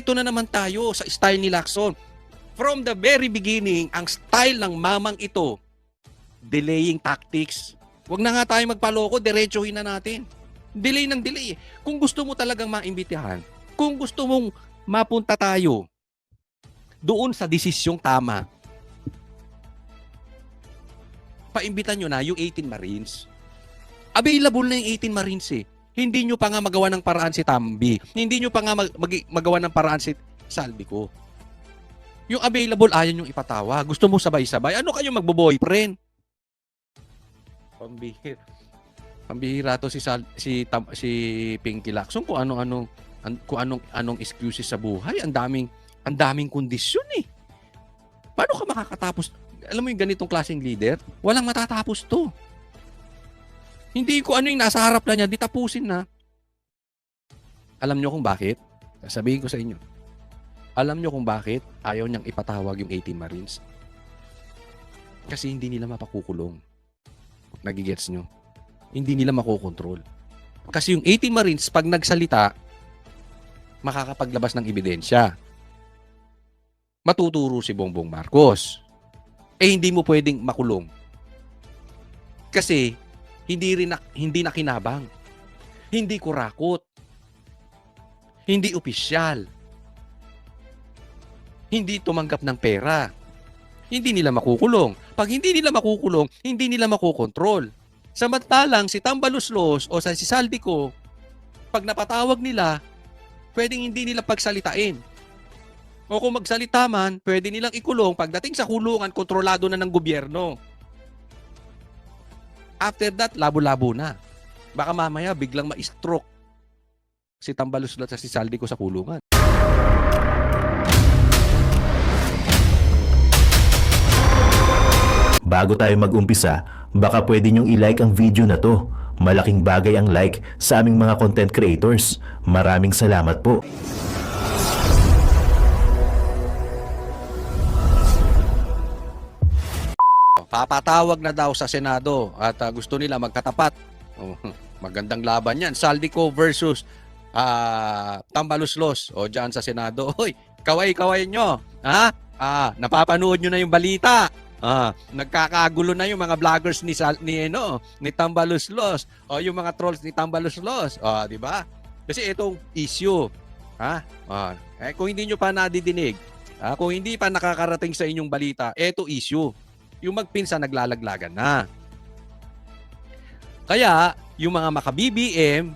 Ito na naman tayo sa style ni Lacson. From the very beginning, ang style ng mamang ito, delaying tactics. Huwag na nga tayo magpaloko, diretsuhin na natin. Delay ng delay. Kung gusto mo talagang maimbitahan, kung gusto mong mapunta tayo doon sa desisyong tama, paimbitan nyo na yung 18 Marines. Available na yung 18 Marines eh. Hindi nyo pa nga magawa ng paraan si Tambi. Hindi nyo pa nga magawa ng paraan si Saldico. Yung available, ayaw nyong ipatawa. Gusto mo sabay-sabay. Ano kayo magbo-boyfriend? Pambihira to si Pinky Lacson kung anong excuses sa buhay. Ang daming kondisyon eh. Paano ka makakatapos? Alam mo yung ganitong klaseng leader? Walang matatapos to. Hindi ko ano yung nasa harap na niya, di tapusin na. Alam nyo kung bakit? Sabihin ko sa inyo. Alam nyo kung bakit ayaw niyang ipatawag yung 18 Marines? Kasi hindi nila mapakukulong. Nagigets nyo? Hindi nila makokontrol. Kasi yung 18 Marines, pag nagsalita, makakapaglabas ng ebidensya. Matuturo si Bongbong Marcos. Hindi mo pwedeng makulong. Kasi hindi na kinabang. Hindi kurakot. Hindi opisyal. Hindi tumanggap ng pera. Hindi nila makukulong. Pag hindi nila makukulong, hindi nila makokontrol. Samantalang si Tambaluslos o si Saldico, pag napatawag nila, pwedeng hindi nila pagsalitain. O kung magsalita man, pwede nilang ikulong. Pagdating sa kulungan, kontrolado na ng gobyerno. After that, labo-labo na. Baka mamaya biglang ma-stroke si Tambaluslos at si Saldico sa kulungan. Bago tayo mag-umpisa, baka pwede nyong i-like ang video na to. Malaking bagay ang like sa aming mga content creators. Maraming salamat po. Papatawag na daw sa Senado at gusto nila magkatapat. Magandang laban yan. Saldico versus Tambaluslos o dyan sa Senado. Hoy, kaway-kaway nyo. Ha? Napapanood nyo na yung balita. Nagkakagulo na yung mga vloggers ni Tambaluslos o yung mga trolls ni Tambaluslos. Di ba? Kasi itong issue. Kung hindi nyo pa nadidinig, kung hindi pa nakakarating sa inyong balita, ito issue. Yung magpinsan naglalaglagan na. Kaya, yung mga maka-BBM,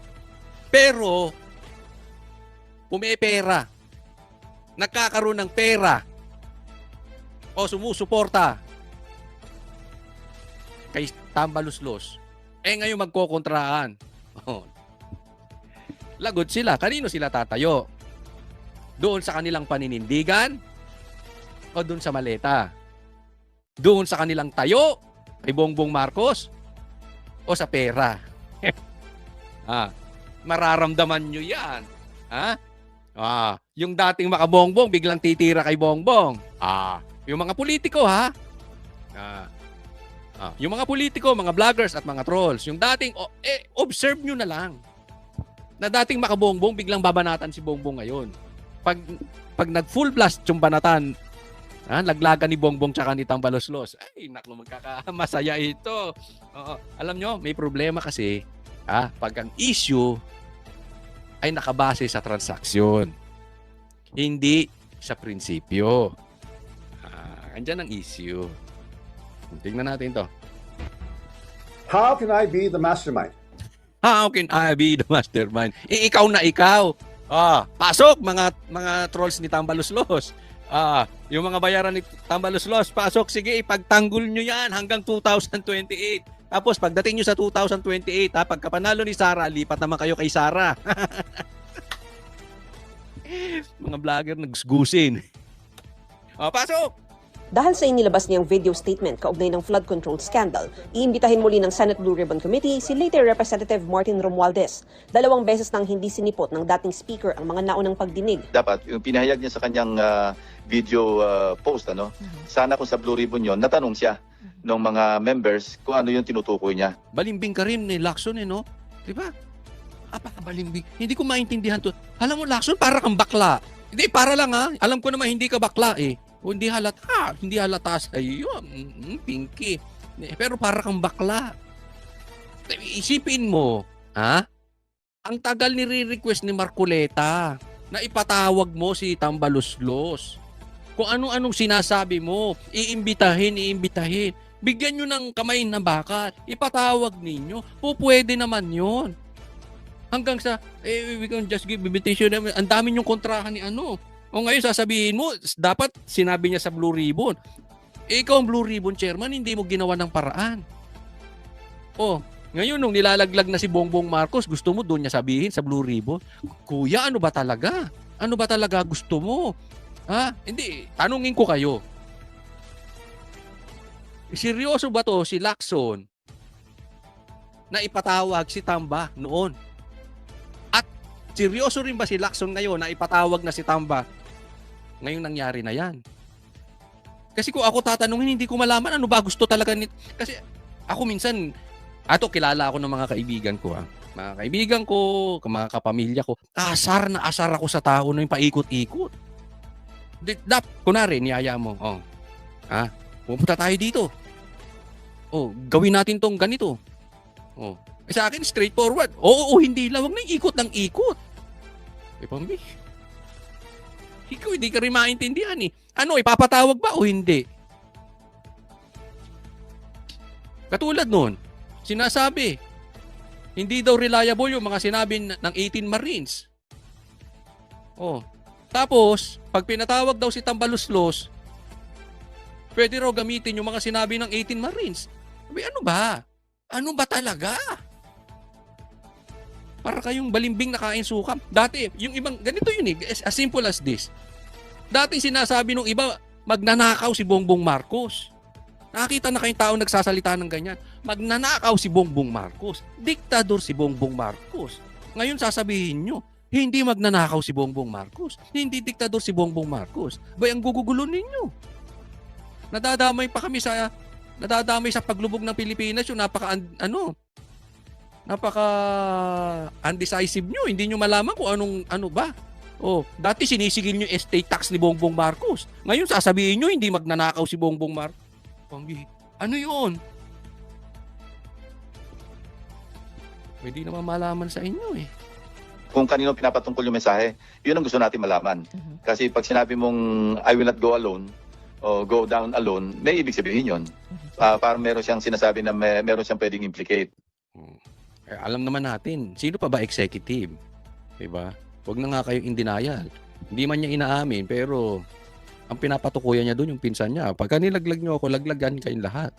pero pumepera, nagkakaroon ng pera, o sumusuporta kay Tambaluslos, ngayon magkokontraan. Lagot sila. Kanino sila tatayo? Doon sa kanilang paninindigan o doon sa maleta? Doon sa kanilang tayo kay Bongbong Marcos o sa pera? Mararamdaman nyo yan. Yung dating makabongbong biglang titira kay Bongbong. Yung mga politiko yung mga politiko, mga vloggers at mga trolls, yung dating observe nyo na lang na dating makabongbong biglang babanatan si Bongbong ngayon. Pag nag-full blast yung banatan, laglagan ni Bongbong tsaka ni Tambaluslos. Ay, naku, magkakamasaya ito. Alam nyo, may problema kasi pag ang issue ay nakabase sa transaksyon, hindi sa prinsipyo. Andyan ang issue. Tingnan natin to. How can I be the mastermind? How can I be the mastermind? Ikaw na ikaw. Pasok mga trolls ni Tambaluslos. Yung mga bayaran ni Tambaluslos, pasok, sige, ipagtanggol nyo yan hanggang 2028. Tapos pagdating nyo sa 2028, pagka panalo ni Sara, lipat naman kayo kay Sara. Mga vlogger nagsgusin. Pasok! Dahil sa inilabas niyang video statement kaugnay ng flood control scandal, iimbitahin muli ng Senate Blue Ribbon Committee si late Representative Martin Romualdez. 2 beses nang hindi sinipot ng dating speaker ang mga naunang pagdinig. Dapat yung pinahayag niya sa kanyang video post, sana kung sa Blue Ribbon yon, natanong siya ng mga members kung ano yung tinutukoy niya. Balimbing ka rin ni Lacson, no? Di ba? Apakabalimbing. Hindi ko maintindihan to. Alam mo, Lacson, para kang bakla. Hindi, para lang ha. Alam ko naman hindi ka bakla eh. O hindi halata sa iyo, Pinky. Pero para kang bakla. Isipin mo, ha? Ang tagal nire-request ni Marcoleta na ipatawag mo si Tambaluslos. Kung ano-anong sinasabi mo, iimbitahin. Bigyan nyo ng kamay na bakat. Ipatawag ninyo. Pwede naman yon. Hanggang sa, we can just give invitation. Ang dami yung kontrahan ni ano. O ngayon sasabihin mo, dapat sinabi niya sa Blue Ribbon. Ikaw ang Blue Ribbon chairman, hindi mo ginawa ng paraan. Ngayon nung nilalaglag na si Bongbong Marcos, gusto mo doon niya sabihin sa Blue Ribbon, Kuya, ano ba talaga? Ano ba talaga gusto mo? Ha? Hindi, tanungin ko kayo. Seryoso ba to si Lacson na ipatawag si Tamba noon? At seryoso rin ba si Lacson ngayon na ipatawag na si Tamba? Ngayong nangyari na yan. Kasi kung ako tatanungin, hindi ko malaman ano ba gusto talaga nito. Kasi ako minsan, kilala ako ng mga kaibigan ko. Mga kaibigan ko, mga kapamilya ko, asar na asar ako sa tao na yung paikot-ikot. Kunwari, niyaya mo, pupunta tayo dito. Gawin natin tong ganito. Sa akin, straightforward. Oo, hindi lang. Huwag na ikot ng ikot. Pambi. Ikaw, hindi ka rin maintindihan eh. Ano, ipapatawag ba o hindi? Katulad nun, sinasabi, hindi daw reliable yung mga sinabi ng 18 Marines. Tapos, pag pinatawag daw si Tambaluslos, pwede raw gamitin yung mga sinabi ng 18 Marines. Sabi, ano ba? Ano ba talaga? Para kayong balimbing na kain suka. Dati, yung ibang, ganito yun eh, as simple as this. Dati sinasabi nung iba, magnanakaw si Bongbong Marcos. Nakakita na kayong tao nagsasalita ng ganyan. Magnanakaw si Bongbong Marcos. Diktador si Bongbong Marcos. Ngayon sasabihin nyo, hindi magnanakaw si Bongbong Marcos. Hindi diktador si Bongbong Marcos. Bay, ang gugugulo ninyo. Nadadamay sa paglubog ng Pilipinas yung napaka undecisive nyo. Hindi nyo malaman kung ano ba. Dati sinisigil nyo estate tax ni Bongbong Marcos. Ngayon sasabihin nyo hindi magnanakaw si Bongbong Marcos. Ano yun? Pwede naman malaman sa inyo eh. Kung kanino pinapatungkol yung mensahe, yun ang gusto natin malaman. Kasi pag sinabi mong I will not go alone o go down alone, may ibig sabihin yun. Para meron siyang sinasabi na meron siyang pwedeng implicate. Alam naman natin, sino pa ba executive? Diba? Huwag na nga kayong in denial. Hindi man niya inaamin, pero ang pinapatukuyan niya doon yung pinsan niya. Pagka nilaglag niyo ako, laglagan kayong lahat.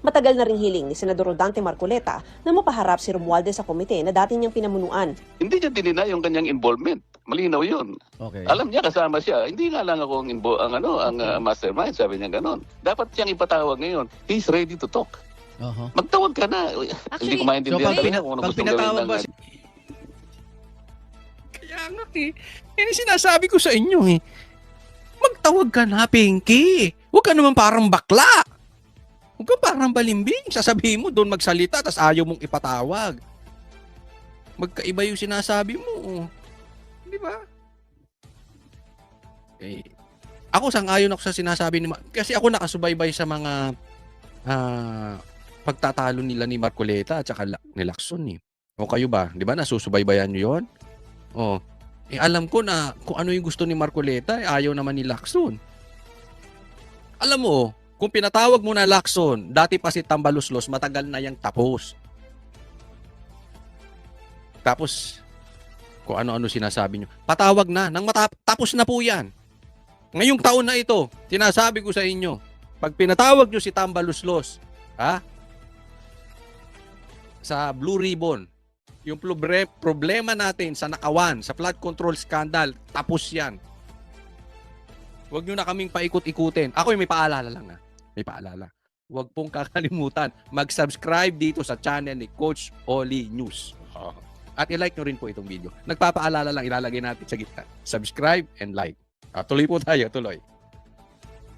Matagal na ring hiling ni Senador Rodante Marcoleta na mapaharap si Romualdez sa komite na dati niyang pinamunuan. Hindi niya dinina yung kanyang involvement. Malinaw yun. Okay. Alam niya kasama siya. Hindi nga lang ako ang mastermind, sabi niya ganon. Dapat siyang ipatawag ngayon. He's ready to talk. Magtawag ka na. Hindi ko maintindihan so talaga kung ano pag gustong pinatawag gawin. ba Kaya nga eh. Yan yung sinasabi ko sa inyo eh. Magtawag ka na, Pinky. Huwag ka naman parang bakla. Huwag ka parang balimbing. Sasabihin mo doon magsalita tapos ayaw mong ipatawag. Magkaiba yung sinasabi mo. Di ba? Ako sang-ayon ako sa sinasabi ni kasi ako nakasubaybay sa mga pagtatalo nila ni Marcoleta at saka ni Lacson eh. O kayo ba? Di ba nasusubaybayan nyo yun? Alam ko na kung ano yung gusto ni Marcoleta, ayaw naman ni Lacson. Alam mo, kung pinatawag mo na Lacson, dati pa si Tambaluslos, matagal na yang tapos. Tapos, kung ano-ano sinasabi nyo, patawag na, tapos na po yan. Ngayong taon na ito, sinasabi ko sa inyo, pag pinatawag nyo si Tambaluslos, sa Blue Ribbon, yung problema natin sa Nakawan, sa flood control scandal, tapos yan. Huwag nyo na kaming paikot-ikutin. Ako may paalala lang May paalala. Huwag pong kakalimutan, mag-subscribe dito sa channel ni Coach Oli News. At i-like nyo rin po itong video. Nagpapaalala lang, ilalagay natin sa gitna. Subscribe and like. Tuloy po tayo, tuloy.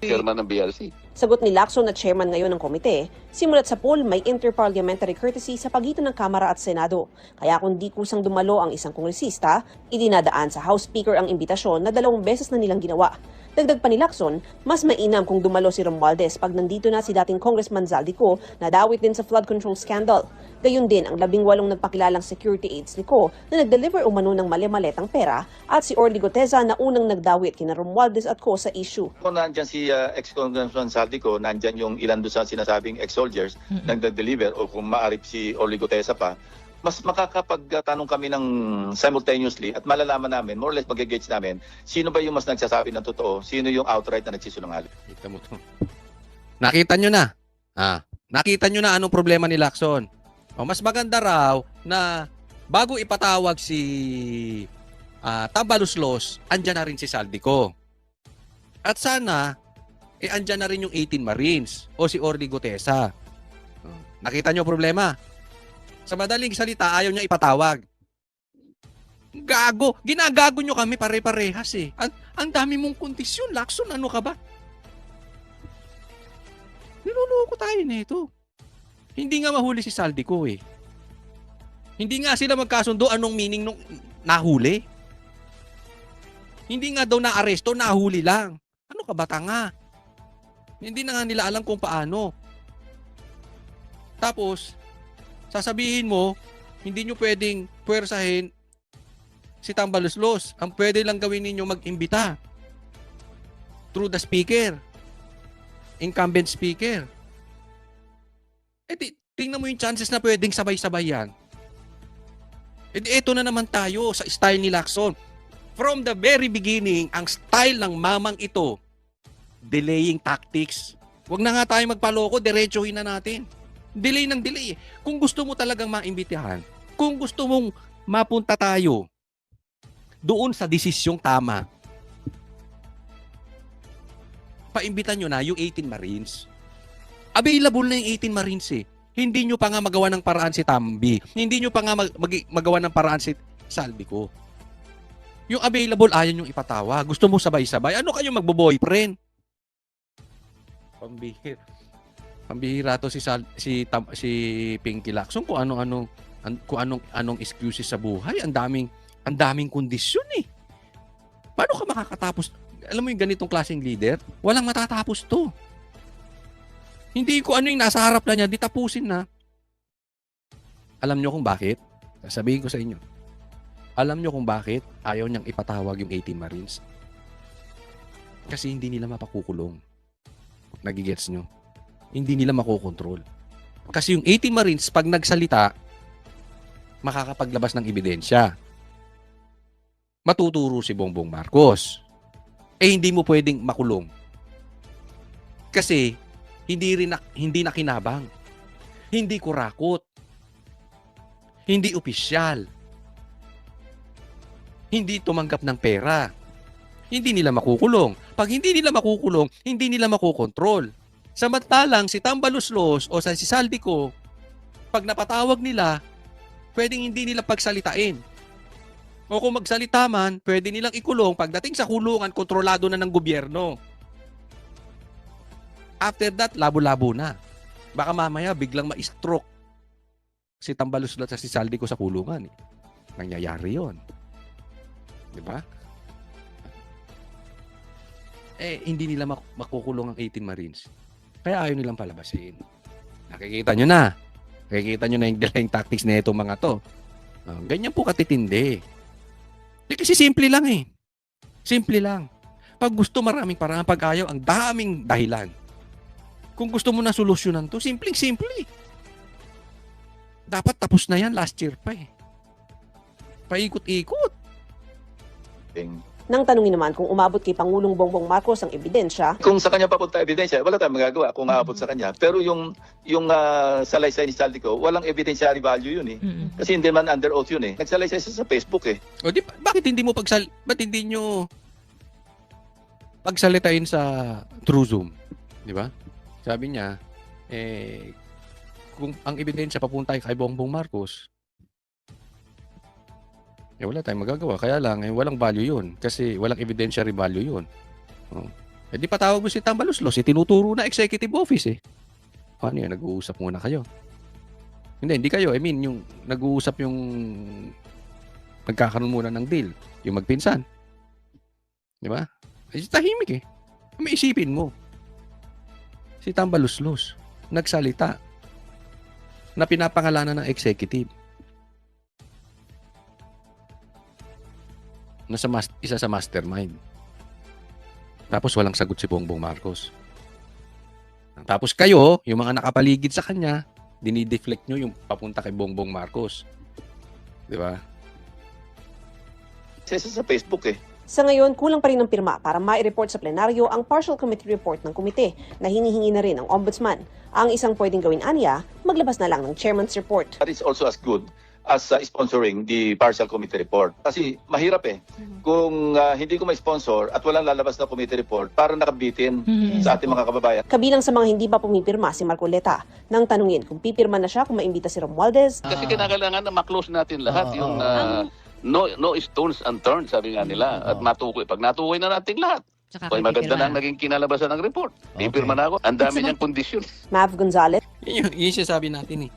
Chairman ng BRC. Sagot ni Lacson na chairman ngayon ng komite, simulat sa poll may interparliamentary courtesy sa pagitan ng Kamara at Senado. Kaya kung di kusang dumalo ang isang kongresista, idinadaan sa House Speaker ang imbitasyon na 2 beses na nilang ginawa. Dagdag pa ni Lacson, mas mainam kung dumalo si Romualdez pag nandito na si dating Congressman Zaldico na dawit din sa flood control scandal. Gayun din ang 18 nagpakilalang security aides ni Co na nag-deliver umano ng mali-maletang pera at si Orly Goteza na unang nagdawit kina Romualdez at Co sa issue. Kung nandyan si ex-Congressman Saldico, nandyan yung ilan doon sa sinasabing ex-soldiers nag-deliver o kung maarip si Orly Goteza pa, mas makakapagtanong kami ng simultaneously at malalaman namin, more or less mag-gauge namin, sino ba yung mas nagsasabi ng totoo, sino yung outright na nagsisinungaling. Kita mo to. Nakita nyo na. Nakita nyo na anong problema ni Lacson. Mas maganda raw na bago ipatawag si Tambaluslos, andyan na rin si Saldico. At sana, andyan na rin yung 18 Marines o si Orly Goteza. Nakita nyo problema? Sa madaling salita, ayaw niya ipatawag. Gago. Ginagago nyo kami pare-parehas eh. Ang dami mong kondisyon. Lacson, ano ka ba? Niloloko tayo nito. Hindi nga mahuli si Saldico eh. Hindi nga sila magkasundo anong meaning nung nahuli. Hindi nga daw na-aresto, nahuli lang. Ano ka ba, tanga? Hindi na nga nila alam kung paano. Tapos, sasabihin mo, hindi nyo pwedeng puwersahin si Tambaluslos. Ang pwede lang gawin ninyo mag-imbita through the speaker. Incumbent speaker. Tingnan mo yung chances na pwedeng sabay-sabay yan. Eto na naman tayo sa style ni Lacson. From the very beginning, ang style ng mamang ito, delaying tactics. Huwag na nga tayo magpaloko, diretsuhin na natin. Delay ng delay. Kung gusto mo talagang maimbitahan, kung gusto mong mapunta tayo doon sa desisyong tama, paimbitan nyo na yung 18 Marines. Available na yung 18 Marines eh. Hindi nyo pa nga magawa ng paraan si Tambi. Hindi nyo pa nga magawa ng paraan si Saldico. Yung available, ayaw nyo ipatawa. Gusto mo sabay-sabay. Ano kayo magbo-boyfriend? Pambihira to si Pinky Lacson kung anong excuses sa buhay. Ang daming kondisyon eh. Paano ka makakatapos? Alam mo yung ganitong klaseng leader, walang matatapos to. Hindi ko ano yung nasa harap na niya, di tapusin na. Alam nyo kung bakit? Sabihin ko sa inyo. Alam nyo kung bakit ayaw niyang ipatawag yung 18 Marines? Kasi hindi nila mapakukulong. Nagigets nyo? Hindi nila makokontrol. Kasi yung 18 Marines, pag nagsalita, makakapaglabas ng ebidensya. Matuturo si Bongbong Marcos. Hindi mo pwedeng makulong. Kasi hindi nakinabang. Hindi kurakot. Hindi opisyal. Hindi tumanggap ng pera. Hindi nila makukulong. Pag hindi nila makukulong, hindi nila makokontrol. Samantalang si Tambaluslos o si Saldico, pag napatawag nila, pwedeng hindi nila pagsalitain. O kung magsalita man, pwede nilang ikulong. Pagdating sa kulungan, kontrolado na ng gobyerno. After that, labo-labo na. Baka mamaya biglang ma-stroke si Tambaluslos at si Saldico sa kulungan. Nangyayari yon. Diba? Hindi nila makukulong ang 18 Marines. Kaya ayaw nilang palabasin. Nakikita nyo na. Nakikita nyo na yung delaying tactics na itong mga to. Ganyan po katitindi. Kasi simple lang eh. Simple lang. Pag gusto, maraming parang. Pag ayaw, ang daming dahilan. Kung gusto mo na solusyonan to, simple. Dapat tapos na yan last year pa eh. Paikot-ikot. Nang tanungin naman kung umabot kay Pangulong Bongbong Marcos ang ebidensya, Kung sa kanya papunta ebidensya, wala tayong magagawa kung aabot sa kanya. Pero yung salaysay ni Saldico, walang evidentiary value yun eh. Kasi hindi man under oath yun eh. Nagsalaysay siya sa Facebook eh. O di, bakit hindi nyo pagsalitain sa True Zoom? Di ba? Sabi niya, kung ang ebidensya papunta kay Bongbong Marcos, wala tayong magagawa. Kaya lang, walang value yun. Kasi walang evidentiary value yun. Eh di patawag mo si Tambaluslos, tinuturo na executive office eh. Ano yun, nag-uusap muna kayo. Hindi kayo. I mean, yung nag-uusap yung magkakaroon muna ng deal. Yung magpinsan. Di ba? Eh, tahimik eh. May isipin mo. Si Tambaluslos, nagsalita na pinapangalanan ng executive. Isa sa mastermind. Tapos walang sagot si Bongbong Marcos. Tapos kayo, yung mga nakapaligid sa kanya, dinideflect nyo yung papunta kay Bongbong Marcos. Di ba? Sa Facebook eh. Sa ngayon, kulang pa rin ang pirma para mai-report sa plenaryo ang partial committee report ng komite na hinihingi na rin ng ombudsman. Ang isang pwedeng gawin anya, maglabas na lang ng chairman's report. That is also as good as sponsoring the partial committee report. Kasi mahirap eh. Kung hindi ko ma-sponsor at walang lalabas na committee report, parang nakabitin sa ating mga kababayan. Kabilang sa mga hindi pa pumipirma si Marcoleta nang tanungin kung pipirma na siya kung maimbita si Romualdez. Kasi kinakailangan na maklose natin lahat yung no stones unturned, sabi nga nila. At matukoy. Pag natukoy na natin lahat, Tsaka so, maganda pipirma. na ang naging kinalabasan ng report. Pipirma na ako. Ang dami niyang kondisyon. Mav Gonzalez, Yun yung sinasabi natin eh.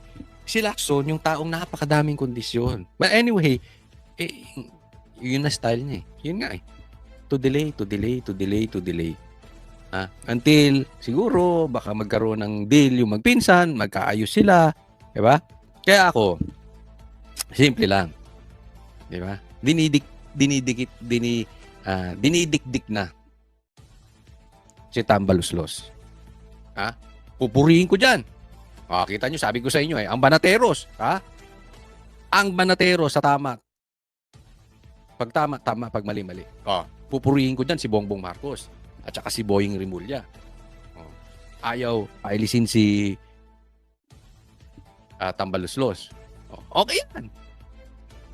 Si Lacson, yung taong napakadaming kondisyon. But anyway, yun na style niya eh. Yun nga eh. To delay, to delay, to delay, to delay. Until, siguro, baka magkaroon ng deal yung magpinsan, magkaayos sila. Diba? Kaya ako, simple lang. Diba? Dinidikdik na si Tambaluslos. Pupurihin ko dyan. Kita nyo, sabi ko sa inyo ang Banateros, ang Banateros sa tama. Pag tama, tama. Pag mali, mali. Pupurihin ko dyan si Bongbong Marcos at saka si Boying Rimulya. Ayaw pailisin si Tambaluslos. Okay yan.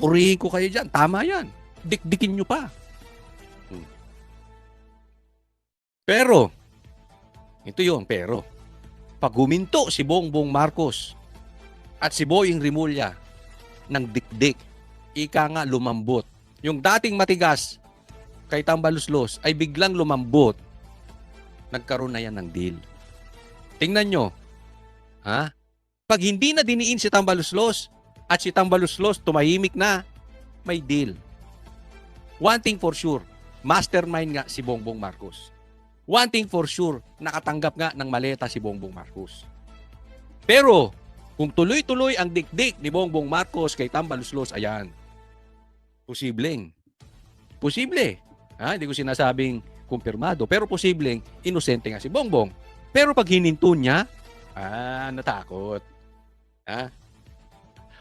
Purihin ko kayo dyan. Tama yan. Dikdikin nyo pa. Pero, ito yun, pero, pag huminto si Bongbong Marcos at si Boying Rimulya ng dikdik, ika nga lumambot. Yung dating matigas kay Tambaluslos ay biglang lumambot. Nagkaroon na yan ng deal. Tingnan nyo. Pag hindi na diniin si Tambaluslos at si Tambaluslos tumahimik na, may deal. One thing for sure, mastermind nga si Bongbong Marcos. One thing for sure, nakatanggap nga ng maleta si Bongbong Marcos. Pero, kung tuloy-tuloy ang dikdik ni Bongbong Marcos kay Tambaluslos, ayan, posibleng. Posible. Hindi ko sinasabing kumpirmado, pero posibleng inosente nga si Bongbong. Pero pag hininto niya, natakot.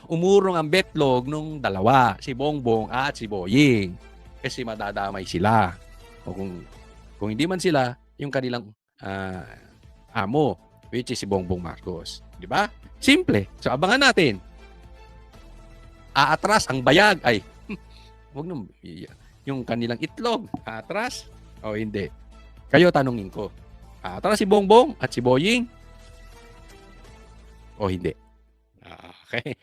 Umurong ang betlog nung dalawa, si Bongbong at si Boying. Kasi madadamay sila. O kung hindi man sila, yung kanilang amo, which is si Bongbong Marcos. Di ba? Simple. So, abangan natin. Aatras ang bayag. Ay, wag nang, yung kanilang itlog. Aatras o hindi? Kayo tanungin ko. Aatras si Bongbong at si Boying o hindi? Okay.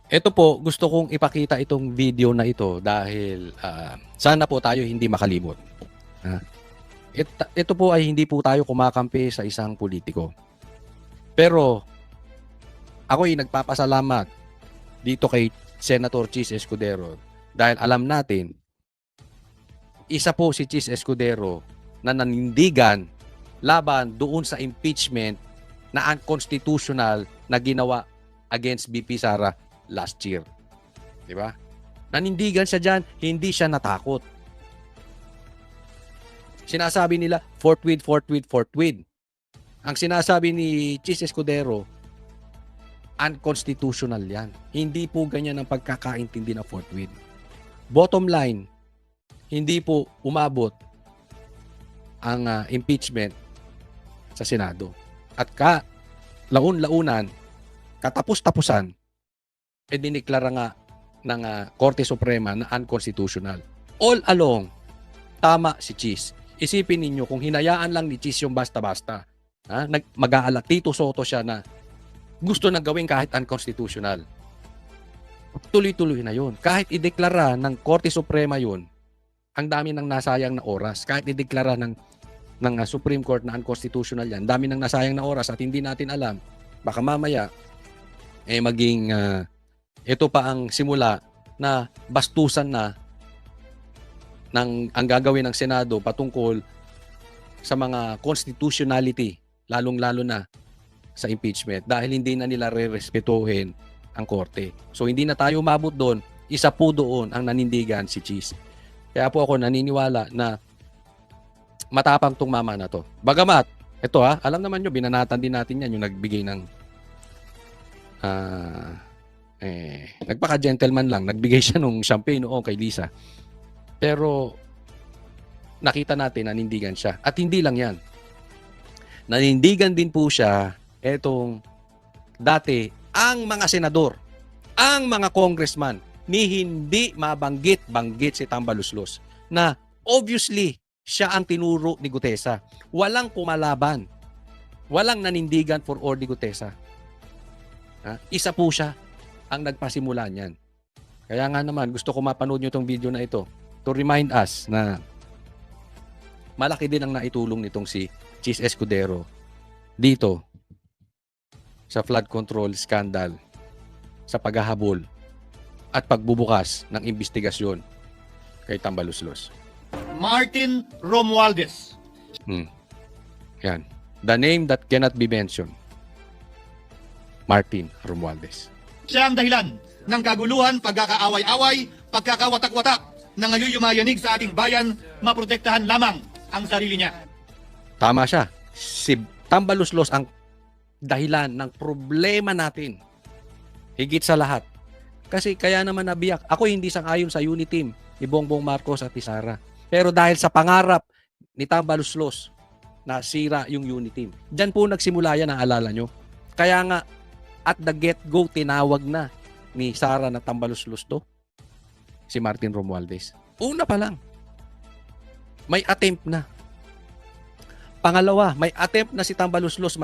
Ito po, gusto kong ipakita itong video na ito dahil sana po tayo hindi makalimot. Ito po ay hindi po tayo kumakampi sa isang politiko. Pero ako ay nagpapasalamat dito kay Senator Chis Escudero dahil alam natin isa po si Chis Escudero na nanindigan laban doon sa impeachment na unconstitutional na ginawa against BP Sara last year. Di ba? Nanindigan siya dyan, hindi siya natakot. Sinasabi nila, forthwith. Ang sinasabi ni Chis Escudero, unconstitutional yan. Hindi po ganyan ang pagkakaintindi ng forthwith. Bottom line, hindi po umabot ang impeachment sa Senado. At laun-launan, katapos-tapusan, diniklara nga ng Korte Suprema na unconstitutional. All along, tama si Chis. Isipin ninyo kung hinayaan lang ni Chis yung basta-basta. Mag-aalak. Tito Soto siya na gusto na gawin kahit unconstitutional. Tuloy-tuloy na yun. Kahit ideklara ng Korte Suprema yun, ang dami ng nasayang na oras. Kahit ideklara ng ng Supreme Court na unconstitutional yan. Dami nang nasayang na oras at hindi natin alam. Baka mamaya maging ito pa ang simula na bastusan na ng ang gagawin ng Senado patungkol sa mga constitutionality, lalong-lalo na sa impeachment dahil hindi na nila re-respetuhin ang korte. So hindi na tayo umabot doon, isa po doon ang nanindigan si Cheese. Kaya po ako naniniwala na matapang tong mama na to. Bagamat, ito alam naman nyo, binanatan din natin yan yung nagbigay ng nagpaka-gentleman lang, nagbigay siya ng champagne noon kay Lisa. Pero nakita natin nanindigan siya. At hindi lang yan. Nanindigan din po siya etong dati ang mga senador, ang mga congressman ni hindi mabanggit-banggit si Tambaluslos na obviously siya ang tinuro ni Gutesa. Walang kumalaban. Walang nanindigan for Orly Gutesa. Isa po siya ang nagpasimula niyan. Kaya nga naman, gusto ko mapanood nyo itong video na ito to remind us na malaki din ang naitulong nitong si Cheese Escudero dito sa flood control scandal, sa paghahabol at pagbubukas ng investigasyon kay Tambaluslos. Martin Romualdez. Yan. The name that cannot be mentioned. Martin Romualdez. Siya ang dahilan ng kaguluhan, pagkakaaway-away, pagkakawatak-watak na ngayon yumayanig sa ating bayan, maprotektahan lamang ang sarili niya. Tama siya. Si Tambaluslos ang dahilan ng problema natin. Higit sa lahat. Kasi kaya naman nabiyak. Ako hindi sang-ayon sa unity team ni Bongbong Marcos at ni Sara. Pero dahil sa pangarap ni Tambaluslos, nasira yung unity team. Diyan po nagsimula yan, naalala nyo. Kaya nga, at the get-go, tinawag na ni Sara na Tambaluslos to. Si Martin Romualdez. Una pa lang. May attempt na. Pangalawa, may attempt na si Tambaluslos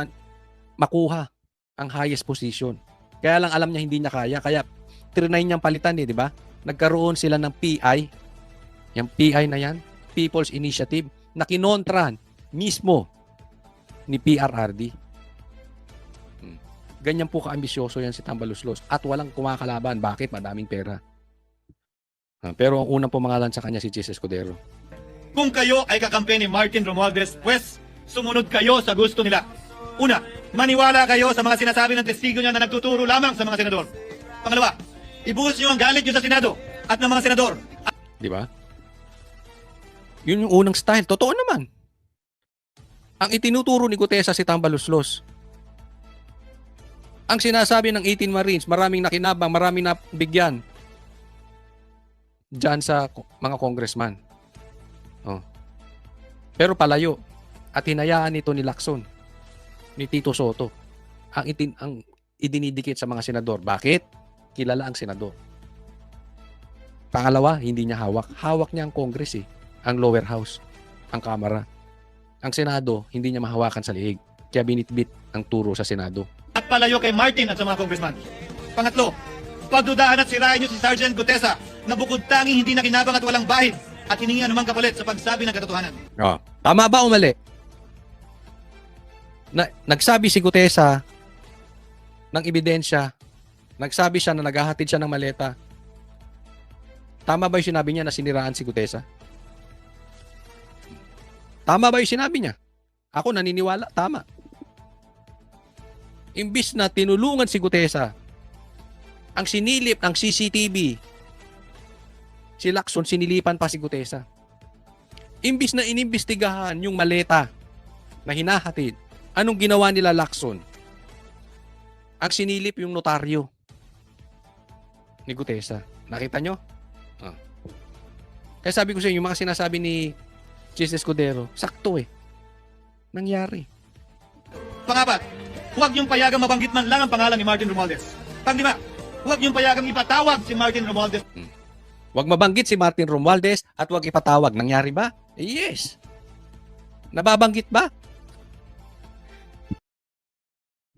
makuha ang highest position. Kaya lang alam niya hindi niya kaya. Kaya trinay niyang palitan di ba? Nagkaroon sila ng PI. Yung PI na yan, People's Initiative, na kinontran mismo ni PRRD. Ganyan po ka-ambisyoso yan si Tambaluslos. At walang kumakalaban. Bakit? Madaming pera. Pero ang unang pumangalan sa kanya si Cheese Escudero. Kung kayo ay kakampi ni Martin Romualdez, pues sumunod kayo sa gusto nila. Una, maniwala kayo sa mga sinasabi ng testigo niya na nagtuturo lamang sa mga senador. Pangalawa, ibuhos niyo ang galit niyo sa Senado at ng mga senador. Di ba? Yun yung unang style. Totoo naman. Ang itinuturo ni Gutesa si Tambaluslos. Ang sinasabi ng 18 Marines, maraming nakinabang, maraming nabigyan dyan sa mga congressman. Pero palayo. At hinayaan nito ni Lacson, ni Tito Soto, ang idinidikit sa mga senador. Bakit? Kilala ang senador. Pangalawa, hindi niya hawak. Hawak niya ang Congress ang lower house, ang Kamara. Ang Senado, hindi niya mahawakan sa liig. Kaya binitbit ang turo sa Senado. At palayo kay Martin at sa mga congressman. Pangatlo, pagdudahan at sirain niyo si Sergeant Gutesa na bukod tanging hindi nakinabang at walang bahid at hiningi anumang kapalit sa pagsabi ng katotohanan. Tama ba o mali? Nagsabi si Gutesa ng ebidensya, nagsabi siya na naghahatid siya ng maleta. Tama ba yung sinabi niya na siniraan si Gutesa? Tama ba yung sinabi niya? Ako naniniwala, tama. Imbis na tinulungan si Gutesa, ang sinilip ng CCTV, si Lacson, sinilipan pa si Gutesa. Imbis na inimbestigahan yung maleta na hinahatid, anong ginawa nila Lacson? Ang sinilip yung notaryo ni Gutesa. Nakita nyo? Kaya sabi ko sa inyo, yung mga sinasabi ni Cheese Escudero, sakto nangyari. Pangapat, huwag niyong payagang mabanggit man lang ang pangalan ni Martin Romualdez. Panglima, huwag niyong payagang ipatawag si Martin Romualdez. Huwag mabanggit si Martin Romualdez at huwag ipatawag. Nangyari ba? Yes. Nababanggit ba?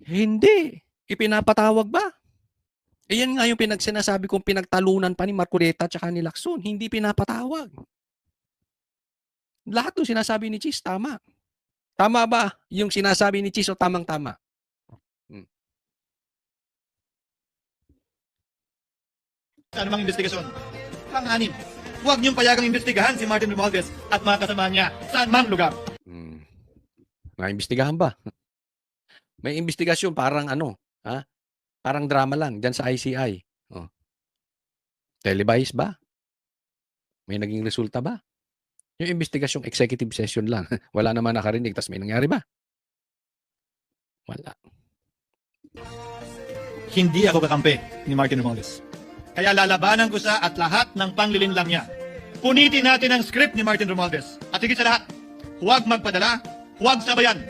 Hindi. Ipinapatawag ba? Iyan nga yung sinasabi kong pinagtalunan pa ni Marcoleta at ni Lacson. Hindi pinapatawag. Lahat ng sinasabi ni Cheese, tama. Tama ba yung sinasabi ni Chis o tamang-tama? Sa anumang investigasyon. Pang-anim, huwag niyong payagang investigahan si Martin Romualdez at mga kasama niya saan mang lugar. Naimbestigahan ba? May investigasyon parang ano, ha? Parang drama lang dyan sa ICI. Oh. Televised ba? May naging resulta ba? Yung investigasyong executive session lang. Wala naman nakarinig, tas may nangyari ba? Wala. Hindi ako kakampi ni Martin Romualdez. Kaya lalabanan ko sa at lahat ng panglilinlang niya. Punitin natin ang script ni Martin Romualdez. At higit sa lahat, huwag magpadala, huwag sabayan,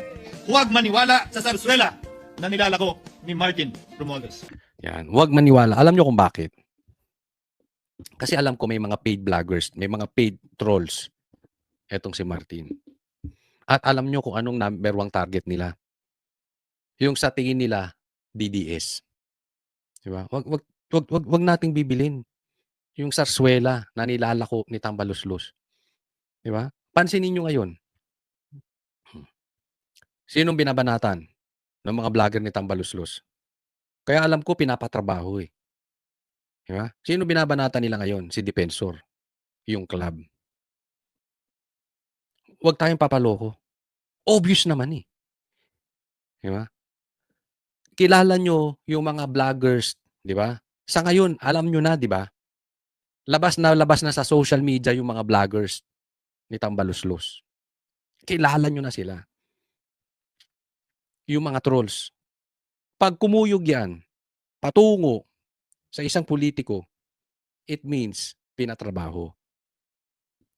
huwag maniwala sa sarswela na nilalako ni Martin Romualdez. Yan. Huwag maniwala. Alam nyo kung bakit? Kasi alam ko may mga paid vloggers, may mga paid trolls. Etong si Martin. At alam nyo kung anong number one target nila. Yung sa tingin nila, DDS. Diba? Wag nating bibilin yung sarswela na nilalako ni Tambaluslos. Di ba? Pansinin nyo ngayon. Sinong binabanatan ng mga vlogger ni Tambaluslos? Kaya alam ko, pinapatrabaho eh. Di ba? Sino binabanatan nila ngayon? Si Defensor. Yung club. Huwag tayong papaloko. Obvious naman eh. Di ba? Kilala nyo yung mga vloggers, di ba? Sa ngayon, alam nyo na, di ba? Labas na sa social media yung mga vloggers ni Tambaluslos. Kilala nyo na sila. Yung mga trolls. Pag kumuyog yan, patungo sa isang politiko, it means pinatrabaho.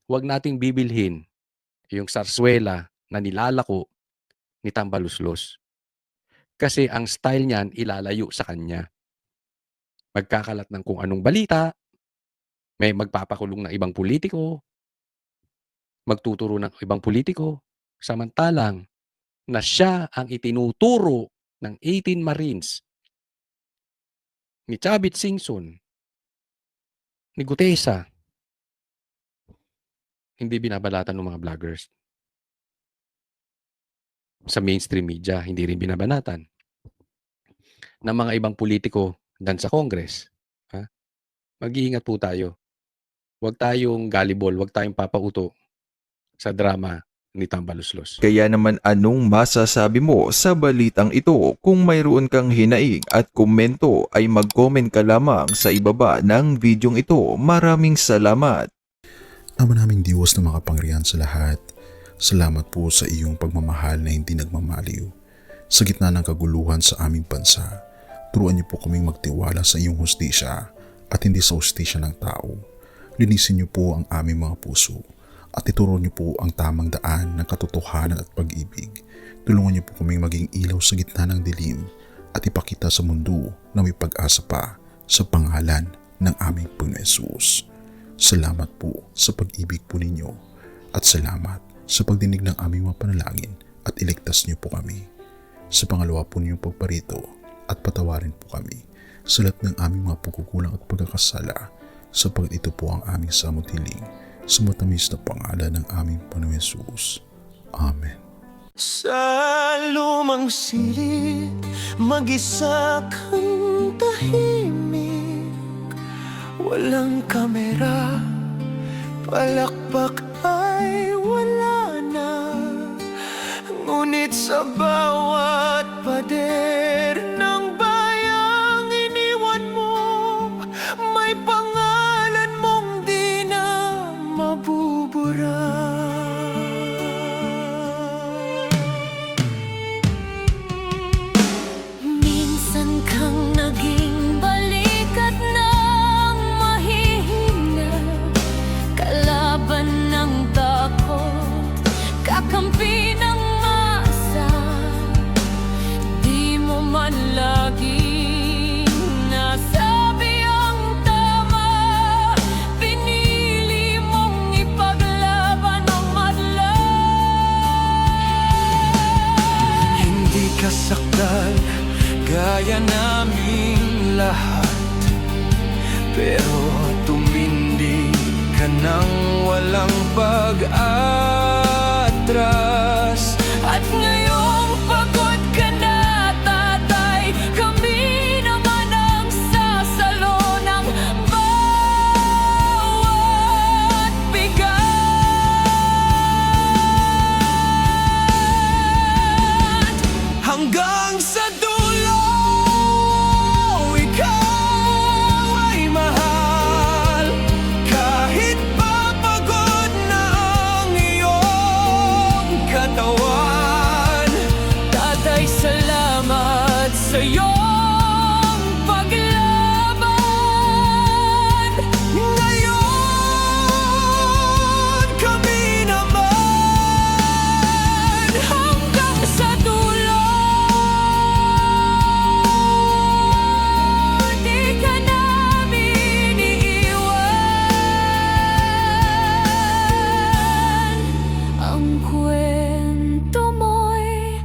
Huwag nating bibilhin yung sarswela na nilalako ni Tambaluslos. Kasi ang style niyan ilalayo sa kanya. Magkakalat ng kung anong balita, may magpapakulong ng ibang politiko, magtuturo ng ibang politiko, samantalang na siya ang itinuturo ng 18 Marines, ni Chavit Singson, ni Gutesa, hindi binabalatan ng mga vloggers. Sa mainstream media, hindi rin binabanatan ng mga ibang politiko dan sa Congress. Ha? Mag-iingat po tayo. Huwag tayong gullible, huwag tayong papauto sa drama ni Tambaluslos. Kaya naman anong masasabi mo sa balitang ito? Kung mayroon kang hinaing at komento ay mag-comment ka lamang sa ibaba ng videong ito. Maraming salamat. Ama naming Diyos na makapangyarihan sa lahat, salamat po sa iyong pagmamahal na hindi nagmamaliw. Sa gitna ng kaguluhan sa aming bansa, turuan niyo po kaming magtiwala sa iyong hustisya at hindi sa hustisya ng tao. Linisin niyo po ang aming mga puso at ituro niyo po ang tamang daan ng katotohanan at pag-ibig. Tulungan niyo po kaming maging ilaw sa gitna ng dilim at ipakita sa mundo na may pag-asa pa sa pangalan ng aming Panginoon Hesus. Salamat po sa pag-ibig po ninyo at salamat sa pagdinig ng aming mga panalangin at iligtas niyo po kami. Sa pangalawa po niyong pagparito at patawarin po kami sa lahat ng aming mga pagkukulang at pagkakasala sapagkat ito po ang aming samutiling sa matamis na pangalan ng aming Panginoon Hesus. Amen. Sa lumang silid, mag-isa kang tahimik. Walang kamera, palakpak ay wala na. Ngunit sa bawat pader ng bayang iniwan mo, may pangalan mong di na mabubura. Minsan kang naging balikat ng mahihina, kalaban ng takot, kakampi ng man laging nasabi ang tama, pinili mong ipaglaban ang madla. Hindi ka saktan gaya naming lahat, pero tumindi ka ng walang pag-atras at kwento mo'y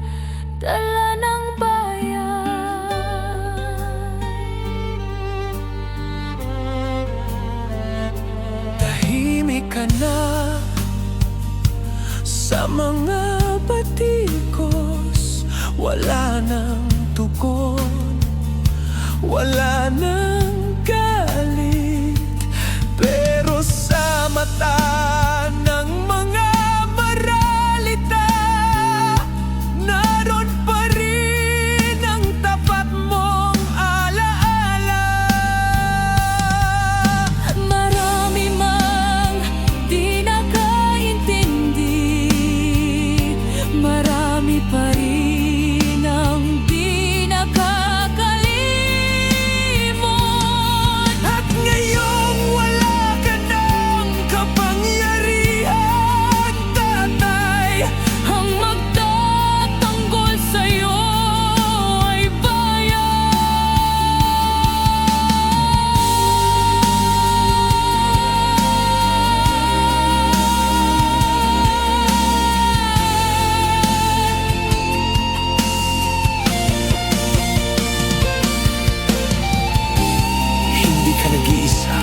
dala ng bayan. Tahimik ka na sa mga batikos, wala nang tugon, wala nang galit, pero sa mata ng mga maralita, naroon pa rin ang tapat mong alaala. Marami mang di nakaintindi, marami pa rin ang di nakakalimot. At ngayong wala ka ng kapangyarihan, tatay, ang magtatanggol sa'yo ay hindi ka nag-iisa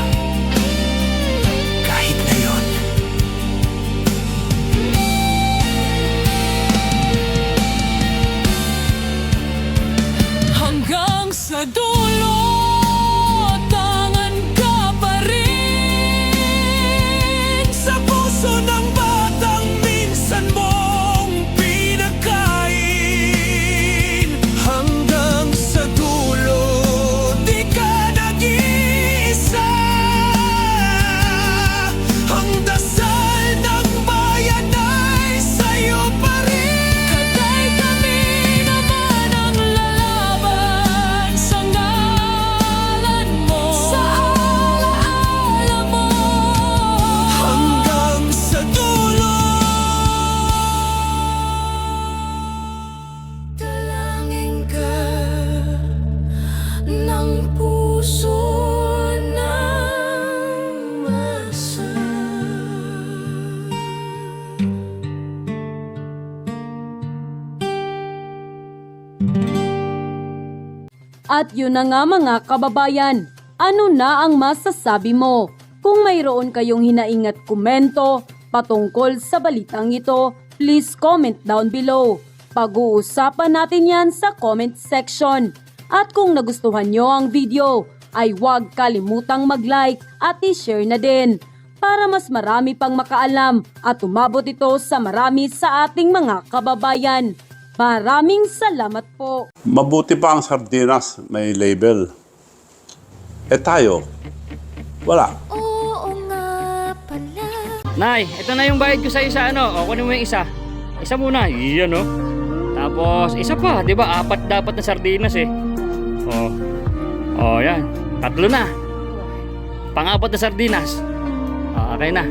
kahit ngayon. Hanggang sa dulo, tangan ka pa rin sa puso ng batang minsan mong pinagkain. Hanggang sa dulo, di ka nag-iisa. Ang dasal ng bayan ay sa'yo pa rin. Katay kami naman ang lalaban sa ngalan mo, sa alaala mo. Hanggang sa dulo, dalangin ka ng puso ng masa. At yun na nga mga kababayan, ano na ang masasabi mo? Kung mayroon kayong hinaing at komento patungkol sa balitang ito, please comment down below. Pag-uusapan natin yan sa comment section. At kung nagustuhan nyo ang video, ay huwag kalimutang mag-like at i-share na din para mas marami pang makaalam at umabot ito sa marami sa ating mga kababayan. Maraming salamat po. Mabuti pa ang sardinas, may label. Eh tayo, wala. Oo nga pala. Nay, ito na yung bayad ko sa isa, ano? O, kunin mo yung isa. Isa muna, iyan, no? Tapos, isa pa, di ba? 4 dapat na sardinas, eh. Yan. 3 na. Pang-4 na sardinas. Okay na.